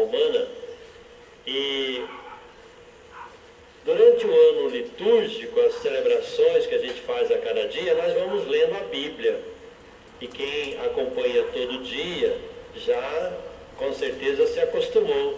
romana. E durante o ano litúrgico, as celebrações que a gente faz a cada dia, nós vamos lendo a Bíblia. E quem acompanha todo dia já com certeza se acostumou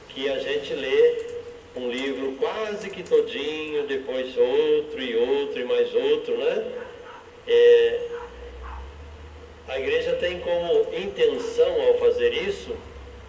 que a gente lê um livro quase que todinho, depois outro e mais outro, né? A igreja tem como intenção ao fazer isso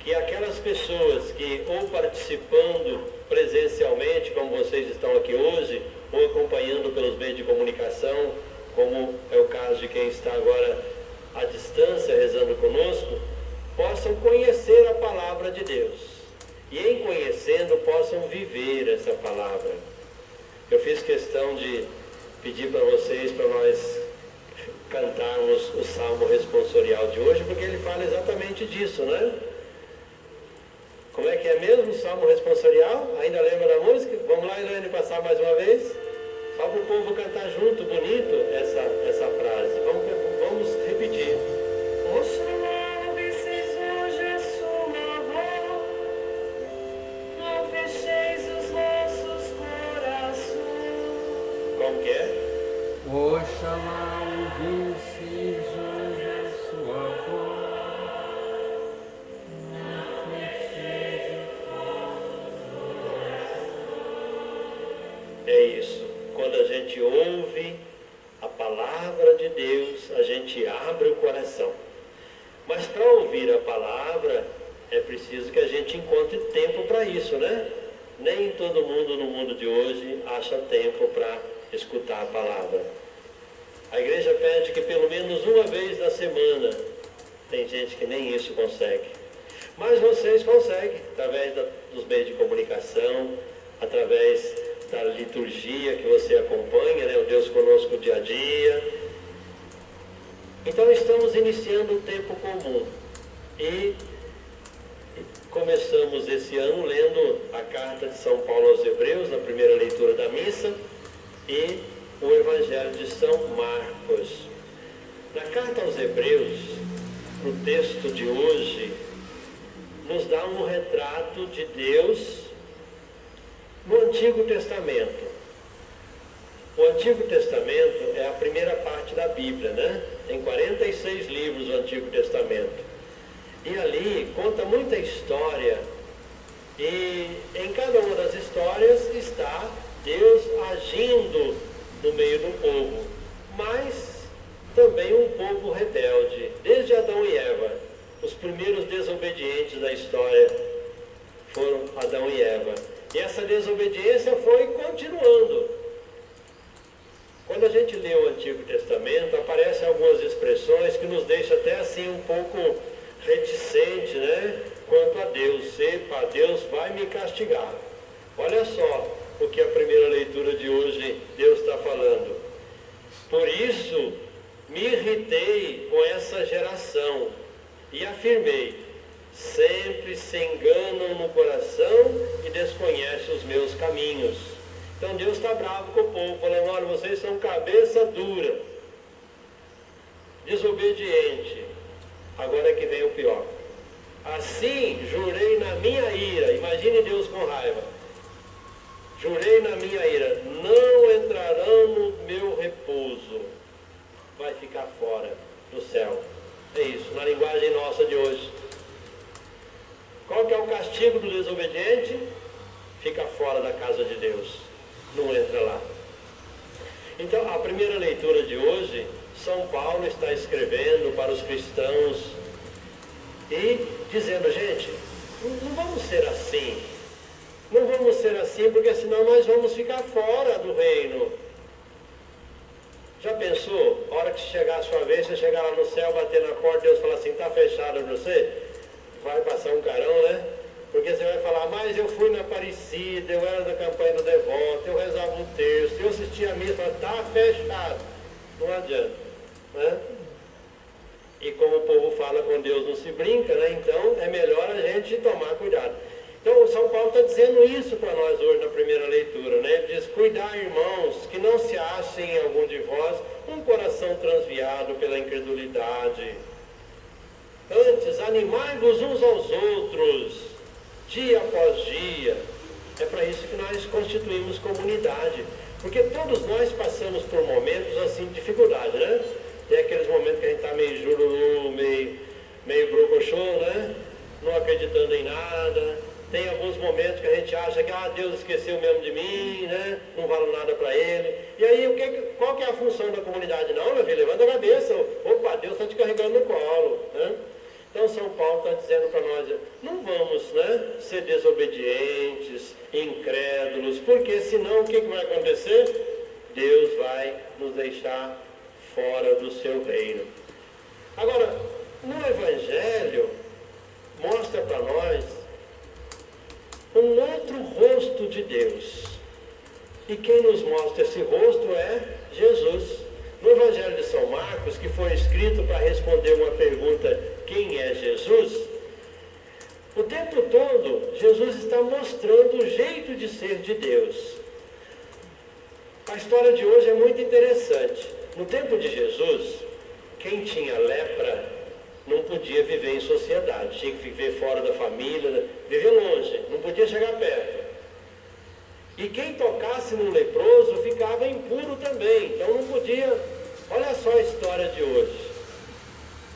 que aquelas pessoas que ou participando presencialmente, como vocês estão aqui hoje, ou acompanhando pelos meios de comunicação, como é o caso de quem está agora à distância rezando conosco, possam conhecer a palavra de Deus. E em conhecendo, possam viver essa palavra. Eu fiz questão de pedir para vocês, para nós cantarmos o Salmo Responsorial de hoje, porque ele fala exatamente disso, né? Como é que é mesmo o Salmo Responsorial? Ainda lembra da música? Vamos lá, Elaine, passar mais uma vez? Só para o povo cantar junto, bonito, essa frase. Vamos repetir. Como que é? Oxalá ouvisses hoje a sua voz, não fecheis É isso. Quando a gente ouve a palavra de Deus, a gente abre o coração. Mas para ouvir a palavra, é preciso que a gente encontre tempo para isso, né? Nem todo mundo no mundo de hoje acha tempo para escutar a palavra. A igreja pede que pelo menos uma vez na semana. Tem gente que nem isso consegue. Mas vocês conseguem, através dos meios de comunicação, através da liturgia que você acompanha, né? O Deus conosco dia a dia. Então estamos iniciando um tempo comum. E começamos esse ano lendo a carta de São Paulo aos Hebreus, na primeira leitura da missa, e o Evangelho de São Marcos. Na carta aos Hebreus, o texto de hoje nos dá um retrato de Deus no Antigo Testamento. O Antigo Testamento é a primeira parte da Bíblia, né? Tem 46 livros do Antigo Testamento. E ali conta muita história. E em cada uma das histórias está Deus agindo no meio do povo. Mas também um povo rebelde. Desde Adão e Eva. Os primeiros desobedientes da história foram Adão e Eva. E essa desobediência foi continuando. Quando a gente lê o Antigo Testamento, aparecem algumas expressões que nos deixam até assim um pouco reticente, né? Quanto a Deus. Sepa, Deus vai me castigar. Olha só o que a primeira leitura de hoje Deus está falando. Por isso me irritei com essa geração e afirmei: sempre se enganam no coração e desconhecem os meus caminhos. Então Deus está bravo com o povo, falando: olha, vocês são cabeça dura, desobediente. Agora é que vem o pior. Assim jurei na minha ira. Imagine Deus com raiva. Jurei na minha ira: não entrarão no meu repouso. Vai ficar fora do céu. É isso, na linguagem nossa de hoje. Qual que é o castigo do desobediente? Fica fora da casa de Deus. Não entra lá. Então, a primeira leitura de hoje, São Paulo está escrevendo para os cristãos e dizendo: gente, não vamos ser assim. Não vamos ser assim, porque senão nós vamos ficar fora do reino. Já pensou? A hora que chegar a sua vez, você chegar lá no céu, bater na porta, Deus falar assim: está fechado para você? Vai passar um carão, né? Porque você vai falar: mas eu fui na Aparecida, eu era da campanha do Devoto, eu rezava um terço, eu assistia a missa. Está fechado. Não adianta, né? E como o povo fala com Deus não se brinca, né? Então é melhor a gente tomar cuidado. Então o São Paulo está dizendo isso para nós hoje na primeira leitura, né? Ele diz: cuidar, irmãos, que não se achem em algum de vós um coração transviado pela incredulidade. Antes, animai-vos uns aos outros dia após dia. É para isso que nós constituímos comunidade. Porque todos nós passamos por momentos assim de dificuldade, né? Tem aqueles momentos que a gente está meio jururu, meio brocochô, né? Não acreditando em nada. Tem alguns momentos que a gente acha que Deus esqueceu mesmo de mim, né? Não valo nada para Ele. E aí, qual que é a função da comunidade? Não, meu filho, levanta a cabeça. Opa, Deus está te carregando no colo, né? Então, São Paulo está dizendo para nós, não vamos, né, ser desobedientes, incrédulos, porque senão o que vai acontecer? Deus vai nos deixar fora do seu reino. Agora, no Evangelho, mostra para nós um outro rosto de Deus. E quem nos mostra esse rosto é Jesus. No Evangelho de São Marcos, que foi escrito para responder uma pergunta, quem é Jesus? O tempo todo, Jesus está mostrando o jeito de ser de Deus. A história de hoje é muito interessante. No tempo de Jesus, quem tinha lepra não podia viver em sociedade, tinha que viver fora da família, viver longe, não podia chegar perto. E quem tocasse no leproso ficava impuro também, então não podia. Olha só a história de hoje.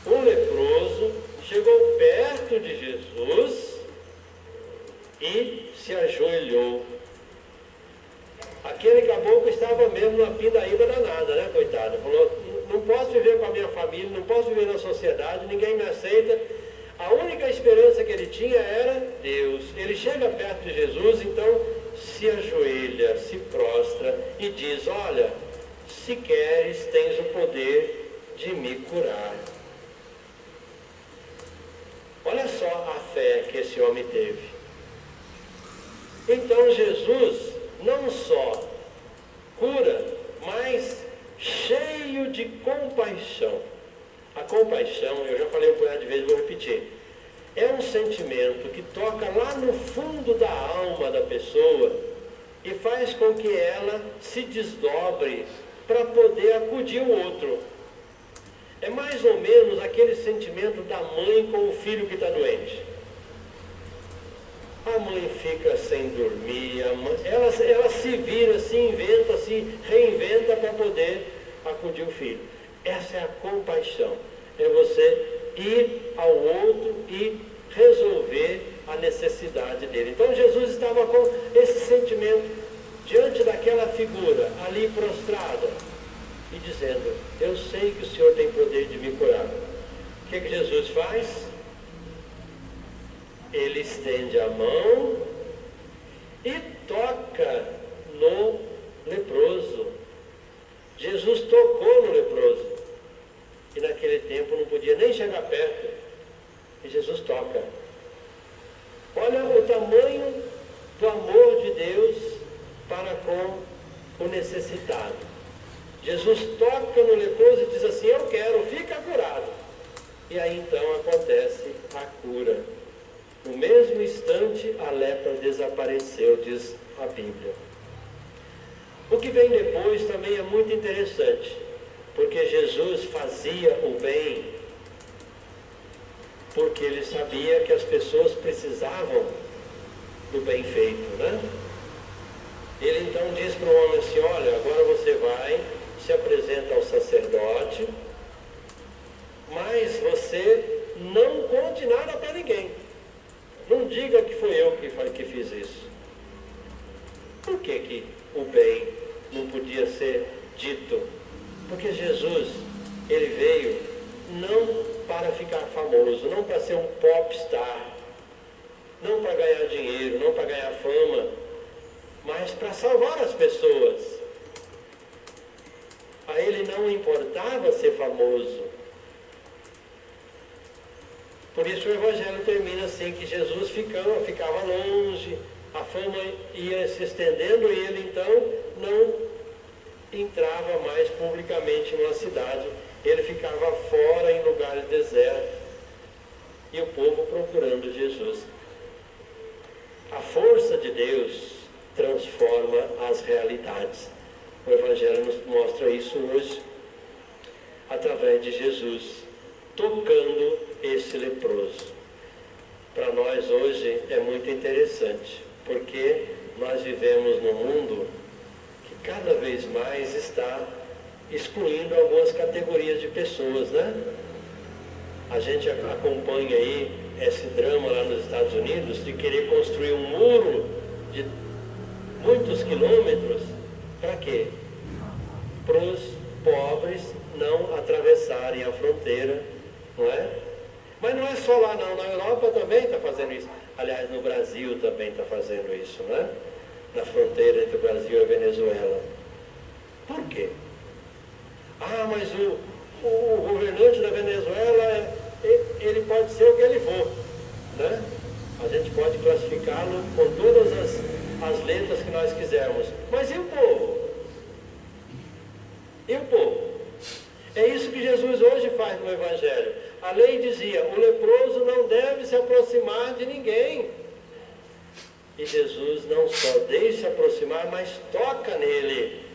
Um leproso chegou perto de Jesus e se ajoelhou. Aquele caboclo estava mesmo numa pindaíba danada, né, coitado? Falou, não posso viver com a minha família, não posso viver na sociedade, ninguém me aceita. A única esperança que ele tinha era Deus. Ele chega perto de Jesus, então se ajoelha, se prostra e diz, olha, se queres, tens o poder de me curar. Olha só a fé que esse homem teve. Então Jesus não só cura, mas cheio de compaixão. A compaixão, eu já falei um punhado de vezes, vou repetir, é um sentimento que toca lá no fundo da alma da pessoa e faz com que ela se desdobre para poder acudir o outro. É mais ou menos aquele sentimento da mãe com o filho que está doente. A mãe fica sem dormir, ela se vira, se inventa, se reinventa para poder acudir o filho. Essa é a compaixão. É você ir ao outro e resolver a necessidade dele. Então Jesus estava com esse sentimento diante daquela figura ali prostrada e dizendo, eu sei que o Senhor tem poder de me curar. O que Jesus faz? Ele estende a mão e toca no leproso. Jesus tocou no leproso. E naquele tempo não podia nem chegar perto. E Jesus toca. Olha o tamanho do amor de Deus para com o necessitado. Jesus toca no leproso e diz assim, eu quero, fica curado. E aí então acontece a cura. No mesmo instante a lepra desapareceu, diz a Bíblia. O que vem depois também é muito interessante, porque Jesus fazia o bem, porque ele sabia que as pessoas precisavam do bem feito, né? Ele então diz para o homem assim, olha, agora você vai, se apresenta ao sacerdote, mas você não conte nada para ninguém. Não diga que foi eu que fiz isso. Por que o bem não podia ser dito? Porque Jesus, ele veio não para ficar famoso, não para ser um popstar, não para ganhar dinheiro, não para ganhar fama, mas para salvar as pessoas. A ele não importava ser famoso. Por isso o Evangelho termina assim, que Jesus ficava longe, a fama ia se estendendo e ele então não entrava mais publicamente numa cidade. Ele ficava fora em lugares desertos e o povo procurando Jesus. A força de Deus transforma as realidades. O Evangelho nos mostra isso hoje, através de Jesus, tocando esse leproso. para nós hoje é muito interessante, porque nós vivemos num mundo que cada vez mais está excluindo algumas categorias de pessoas, né? A gente acompanha aí esse drama lá nos Estados Unidos de querer construir um muro de muitos quilômetros. Para quê? Para os pobres não atravessarem a fronteira, não é? Mas não é só lá não, na Europa também está fazendo isso. Aliás, no Brasil também está fazendo isso, não é? Na fronteira entre o Brasil e a Venezuela. Por quê? Ah, mas o governante da Venezuela, ele pode ser o que ele for, né? A gente pode classificá-lo com todas as letras que nós quisermos. Mas e o povo? E o povo? É isso que Jesus hoje faz no Evangelho. A lei dizia, o leproso não deve se aproximar de ninguém. E Jesus não só deixa se aproximar, mas toca nele.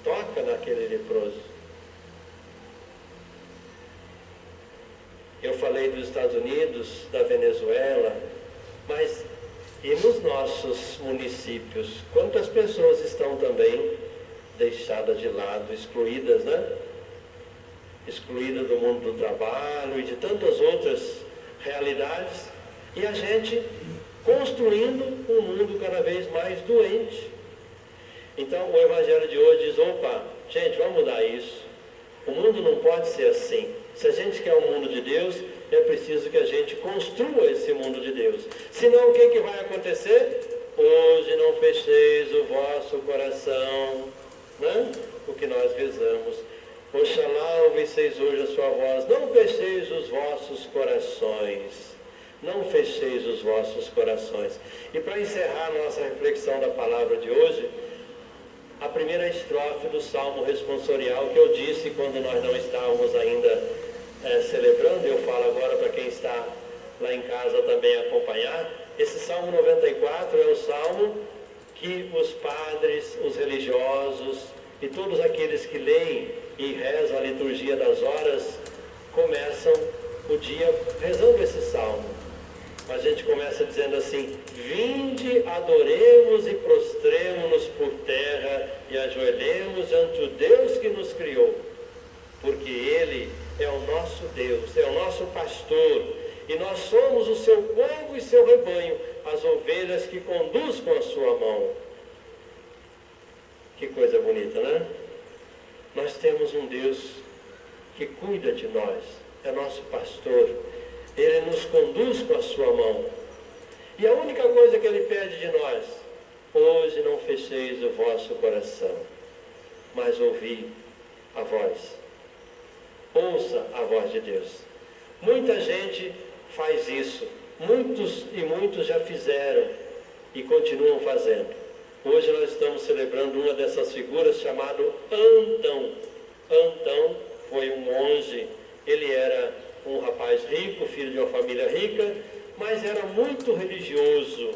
Toca naquele leproso. Eu falei dos Estados Unidos, da Venezuela, mas e nos nossos municípios? Quantas pessoas estão também deixadas de lado, excluídas, né? Excluídas do mundo do trabalho e de tantas outras realidades, e a gente construindo um mundo cada vez mais doente. Então o Evangelho de hoje diz, opa, gente, vamos mudar isso. O mundo não pode ser assim. Se a gente quer o mundo de Deus, é preciso que a gente construa esse mundo de Deus. Senão o que vai acontecer? Hoje não fecheis o vosso coração, né? O que nós rezamos. Oxalá ouvesseis hoje a sua voz. Não fecheis os vossos corações. Não fecheis os vossos corações. E para encerrar a nossa reflexão da palavra de hoje, a primeira estrofe do Salmo responsorial que eu disse quando nós não estávamos ainda celebrando, eu falo agora para quem está lá em casa também acompanhar. Esse Salmo 94 é o Salmo que os padres, os religiosos e todos aqueles que leem e rezam a liturgia das horas começam o dia rezando esse Salmo. A gente começa dizendo assim, vinde, adoremos e prostremo-nos por terra e ajoelhemos ante o Deus que nos criou, porque Ele é o nosso Deus, é o nosso pastor, e nós somos o seu povo e seu rebanho, as ovelhas que conduz com a sua mão. Que coisa bonita, né? Nós temos um Deus que cuida de nós, é nosso pastor, Ele nos conduz com a sua mão. E a única coisa que Ele pede de nós, hoje não fecheis o vosso coração, mas ouvi a voz. Ouça a voz de Deus. Muita gente faz isso, muitos já fizeram e continuam fazendo. Hoje nós estamos celebrando uma dessas figuras chamado Antão. Antão foi um monge, ele era um rapaz rico, filho de uma família rica, mas era muito religioso.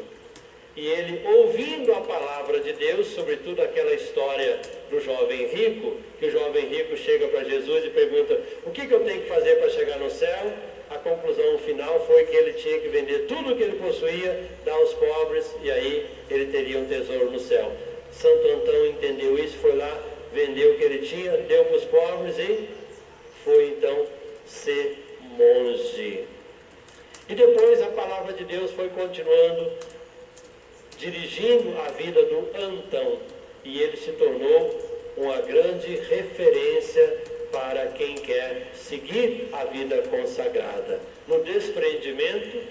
E ele, ouvindo a palavra de Deus, sobretudo aquela história do jovem rico, que o jovem rico chega para Jesus e pergunta, o que eu tenho que fazer para chegar no céu? A conclusão final foi que ele tinha que vender tudo o que ele possuía, dar aos pobres, e aí ele teria um tesouro no céu. Santo Antão entendeu isso, foi lá, vendeu o que ele tinha, deu para os pobres e foi então ser monge. E depois a palavra de Deus foi continuando, dirigindo a vida do Antão, e ele se tornou uma grande referência para quem quer seguir a vida consagrada. No desprendimento,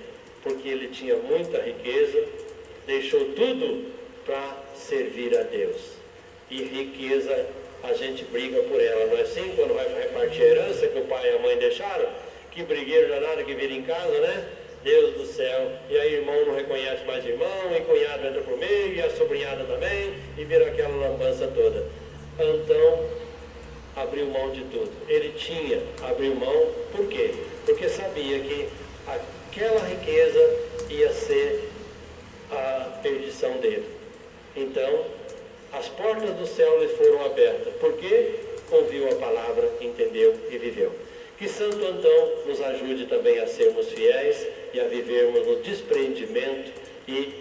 porque ele tinha muita riqueza, deixou tudo para servir a Deus. E riqueza, a gente briga por ela, não é assim? Quando vai repartir a herança que o pai e a mãe deixaram, que brigueiro danado que vira em casa, né? Deus do céu, e aí irmão não reconhece mais irmão, e cunhado entra por meio, e a sobrinhada também, e vira aquela lambança toda. Então, abriu mão de tudo. Ele abriu mão, por quê? Porque sabia que aquela riqueza ia ser a perdição dele. Então, as portas do céu lhe foram abertas. Por quê? Ouviu a palavra, entendeu e viveu. Que Santo Antão nos ajude também a sermos fiéis e a vivermos no despreendimento e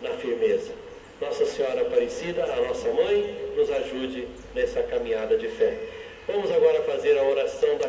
na firmeza. Nossa Senhora Aparecida, a nossa mãe, nos ajude nessa caminhada de fé. Vamos agora fazer a oração da